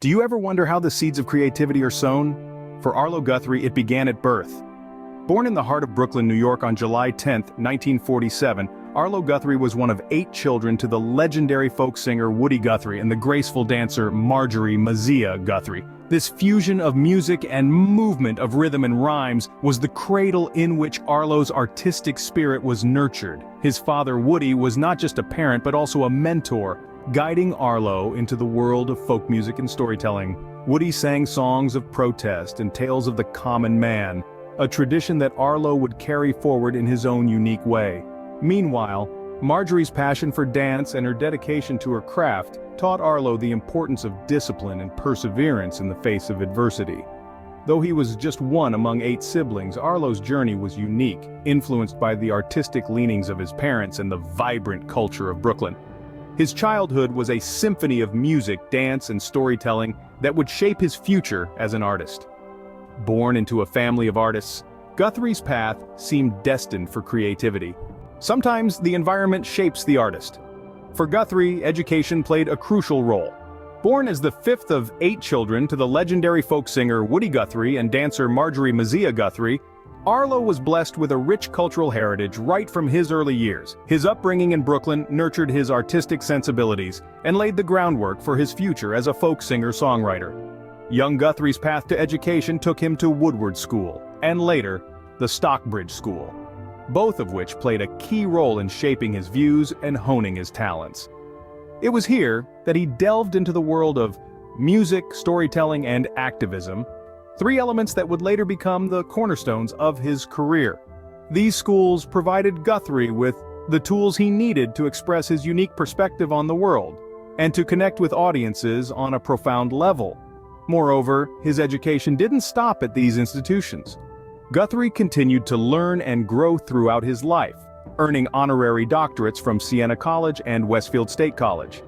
Do you ever wonder how the seeds of creativity are sown? For Arlo Guthrie, it began at birth. Born in the heart of Brooklyn, New York on July 10, 1947, Arlo Guthrie was one of 8 children to the legendary folk singer Woody Guthrie and the graceful dancer Marjorie "Mazia" Guthrie. This fusion of music and movement of rhythm and rhymes was the cradle in which Arlo's artistic spirit was nurtured. His father Woody was not just a parent but also a mentor, guiding Arlo into the world of folk music and storytelling. Woody sang songs of protest and tales of the common man, a tradition that Arlo would carry forward in his own unique way. Meanwhile, Marjorie's passion for dance and her dedication to her craft taught Arlo the importance of discipline and perseverance in the face of adversity. Though he was just one among 8 siblings, Arlo's journey was unique, influenced by the artistic leanings of his parents and the vibrant culture of Brooklyn. His childhood was a symphony of music, dance, and storytelling that would shape his future as an artist. Born into a family of artists, Guthrie's path seemed destined for creativity. Sometimes the environment shapes the artist. For Guthrie, education played a crucial role. Born as the 5th of 8 children to the legendary folk singer Woody Guthrie and dancer Marjorie "Mazia" Guthrie, Arlo was blessed with a rich cultural heritage right from his early years. His upbringing in Brooklyn nurtured his artistic sensibilities and laid the groundwork for his future as a folk singer-songwriter. Young Guthrie's path to education took him to Woodward School, and later, the Stockbridge School, both of which played a key role in shaping his views and honing his talents. It was here that he delved into the world of music, storytelling, and activism, 3 elements that would later become the cornerstones of his career. These schools provided Guthrie with the tools he needed to express his unique perspective on the world, and to connect with audiences on a profound level. Moreover, his education didn't stop at these institutions. Guthrie continued to learn and grow throughout his life, earning honorary doctorates from Siena College and Westfield State College.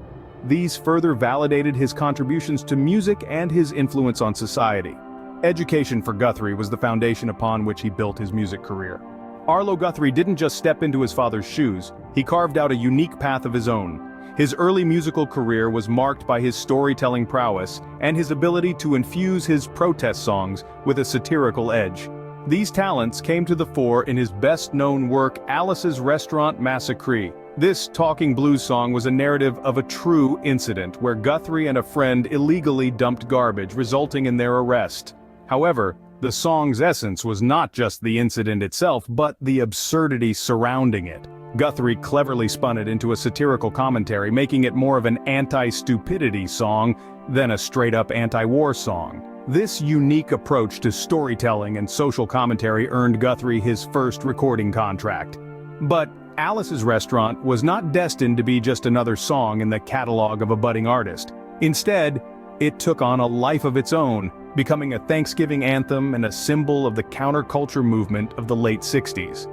These further validated his contributions to music and his influence on society. Education for Guthrie was the foundation upon which he built his music career. Arlo Guthrie didn't just step into his father's shoes, he carved out a unique path of his own. His early musical career was marked by his storytelling prowess and his ability to infuse his protest songs with a satirical edge. These talents came to the fore in his best-known work, Alice's Restaurant Massacree. This talking blues song was a narrative of a true incident where Guthrie and a friend illegally dumped garbage, resulting in their arrest. However, the song's essence was not just the incident itself, but the absurdity surrounding it. Guthrie cleverly spun it into a satirical commentary, making it more of an anti-stupidity song than a straight-up anti-war song. This unique approach to storytelling and social commentary earned Guthrie his first recording contract. But Alice's Restaurant was not destined to be just another song in the catalog of a budding artist. Instead, it took on a life of its own, becoming a Thanksgiving anthem and a symbol of the counterculture movement of the late 60s.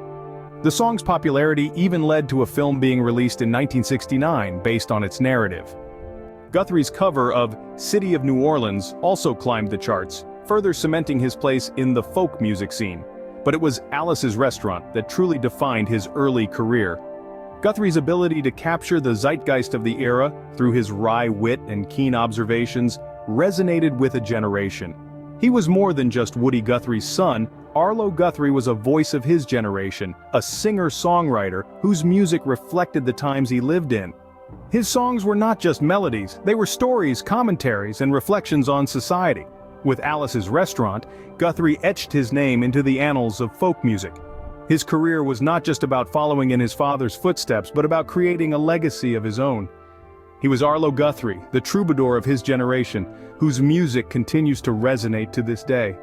The song's popularity even led to a film being released in 1969 based on its narrative. Guthrie's cover of City of New Orleans also climbed the charts, further cementing his place in the folk music scene. But it was Alice's Restaurant that truly defined his early career. Guthrie's ability to capture the zeitgeist of the era through his wry wit and keen observations resonated with a generation. He was more than just Woody Guthrie's son. Arlo Guthrie was a voice of his generation, a singer-songwriter whose music reflected the times he lived in. His songs were not just melodies, they were stories, commentaries, and reflections on society. With Alice's Restaurant, Guthrie etched his name into the annals of folk music. His career was not just about following in his father's footsteps, but about creating a legacy of his own. He was Arlo Guthrie, the troubadour of his generation, whose music continues to resonate to this day.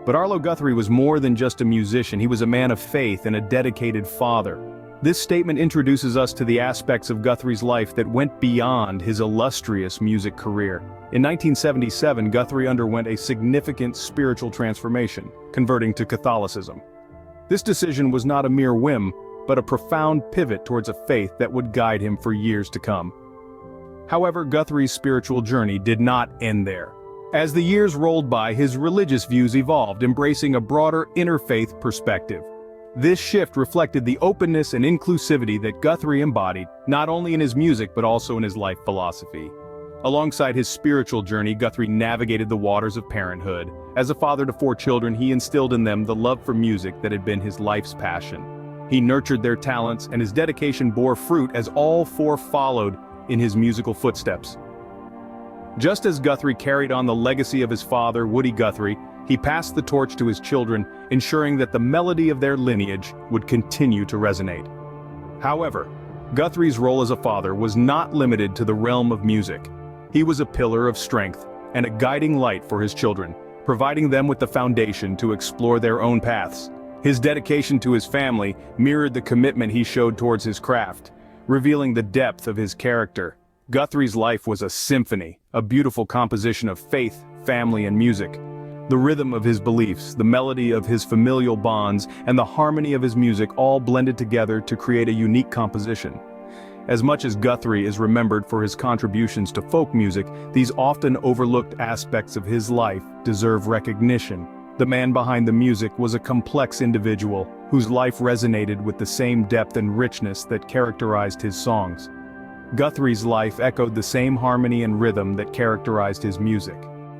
But Arlo Guthrie was more than just a musician, he was a man of faith and a dedicated father. This statement introduces us to the aspects of Guthrie's life that went beyond his illustrious music career. In 1977, Guthrie underwent a significant spiritual transformation, converting to Catholicism. This decision was not a mere whim, but a profound pivot towards a faith that would guide him for years to come. However, Guthrie's spiritual journey did not end there. As the years rolled by, his religious views evolved, embracing a broader interfaith perspective. This shift reflected the openness and inclusivity that Guthrie embodied, not only in his music but also in his life philosophy. Alongside his spiritual journey, Guthrie navigated the waters of parenthood. As a father to 4 children, he instilled in them the love for music that had been his life's passion. He nurtured their talents, and his dedication bore fruit as all 4 followed in his musical footsteps. Just as Guthrie carried on the legacy of his father, Woody Guthrie, he passed the torch to his children, ensuring that the melody of their lineage would continue to resonate. However, Guthrie's role as a father was not limited to the realm of music. He was a pillar of strength and a guiding light for his children, providing them with the foundation to explore their own paths. His dedication to his family mirrored the commitment he showed towards his craft, revealing the depth of his character. Guthrie's life was a symphony, a beautiful composition of faith, family, and music. The rhythm of his beliefs, the melody of his familial bonds, and the harmony of his music all blended together to create a unique composition. As much as Guthrie is remembered for his contributions to folk music, these often overlooked aspects of his life deserve recognition. The man behind the music was a complex individual, whose life resonated with the same depth and richness that characterized his songs. Guthrie's life echoed the same harmony and rhythm that characterized his music.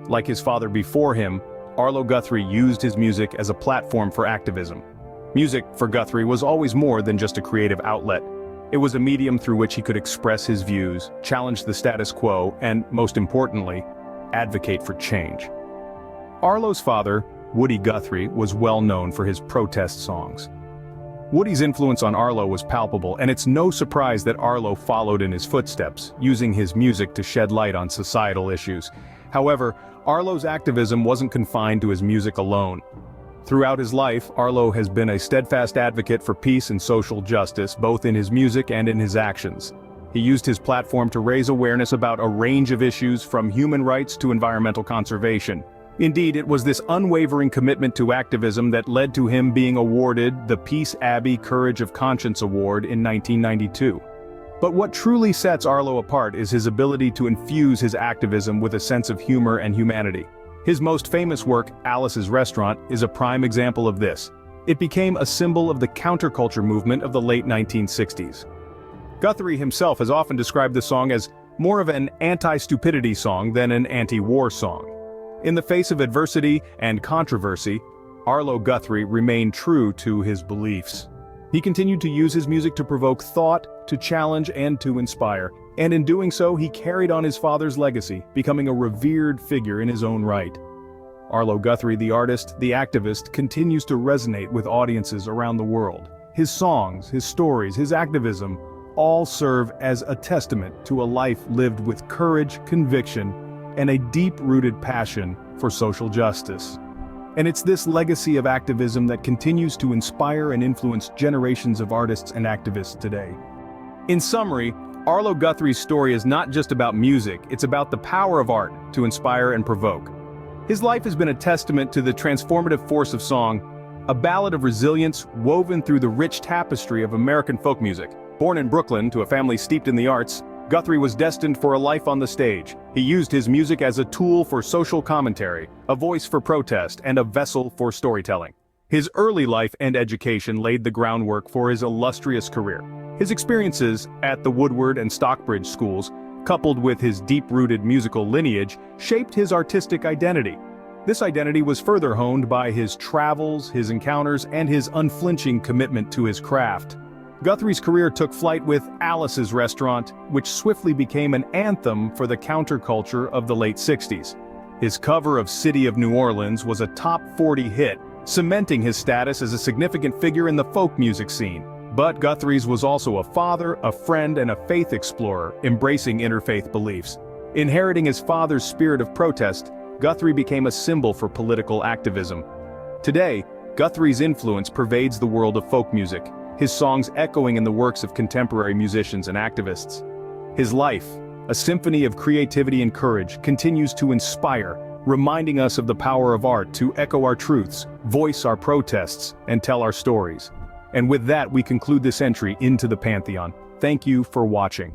Like his father before him, Arlo Guthrie used his music as a platform for activism. Music, for Guthrie, was always more than just a creative outlet. It was a medium through which he could express his views, challenge the status quo, and, most importantly, advocate for change. Arlo's father, Woody Guthrie, was well known for his protest songs. Woody's influence on Arlo was palpable, and it's no surprise that Arlo followed in his footsteps, using his music to shed light on societal issues. However, Arlo's activism wasn't confined to his music alone. Throughout his life, Arlo has been a steadfast advocate for peace and social justice, both in his music and in his actions. He used his platform to raise awareness about a range of issues, from human rights to environmental conservation. Indeed, it was this unwavering commitment to activism that led to him being awarded the Peace Abbey Courage of Conscience Award in 1992. But what truly sets Arlo apart is his ability to infuse his activism with a sense of humor and humanity. His most famous work, Alice's Restaurant, is a prime example of this. It became a symbol of the counterculture movement of the late 1960s. Guthrie himself has often described the song as more of an anti-stupidity song than an anti-war song. In the face of adversity and controversy, Arlo Guthrie remained true to his beliefs. He continued to use his music to provoke thought, to challenge, and to inspire. And in doing so, he carried on his father's legacy, becoming a revered figure in his own right. Arlo Guthrie, the artist, the activist, continues to resonate with audiences around the world. His songs, his stories, his activism, all serve as a testament to a life lived with courage, conviction, and a deep-rooted passion for social justice. And it's this legacy of activism that continues to inspire and influence generations of artists and activists today. In summary, Arlo Guthrie's story is not just about music, it's about the power of art to inspire and provoke. His life has been a testament to the transformative force of song, a ballad of resilience woven through the rich tapestry of American folk music. Born in Brooklyn to a family steeped in the arts, Guthrie was destined for a life on the stage. He used his music as a tool for social commentary, a voice for protest, and a vessel for storytelling. His early life and education laid the groundwork for his illustrious career. His experiences at the Woodward and Stockbridge schools, coupled with his deep-rooted musical lineage, shaped his artistic identity. This identity was further honed by his travels, his encounters, and his unflinching commitment to his craft. Guthrie's career took flight with Alice's Restaurant, which swiftly became an anthem for the counterculture of the late 60s. His cover of City of New Orleans was a top 40 hit, cementing his status as a significant figure in the folk music scene. But Guthrie's was also a father, a friend, and a faith explorer, embracing interfaith beliefs. Inheriting his father's spirit of protest, Guthrie became a symbol for political activism. Today, Guthrie's influence pervades the world of folk music, his songs echoing in the works of contemporary musicians and activists. His life, a symphony of creativity and courage, continues to inspire, reminding us of the power of art to echo our truths, voice our protests, and tell our stories. And with that, we conclude this entry into the Pantheon. Thank you for watching.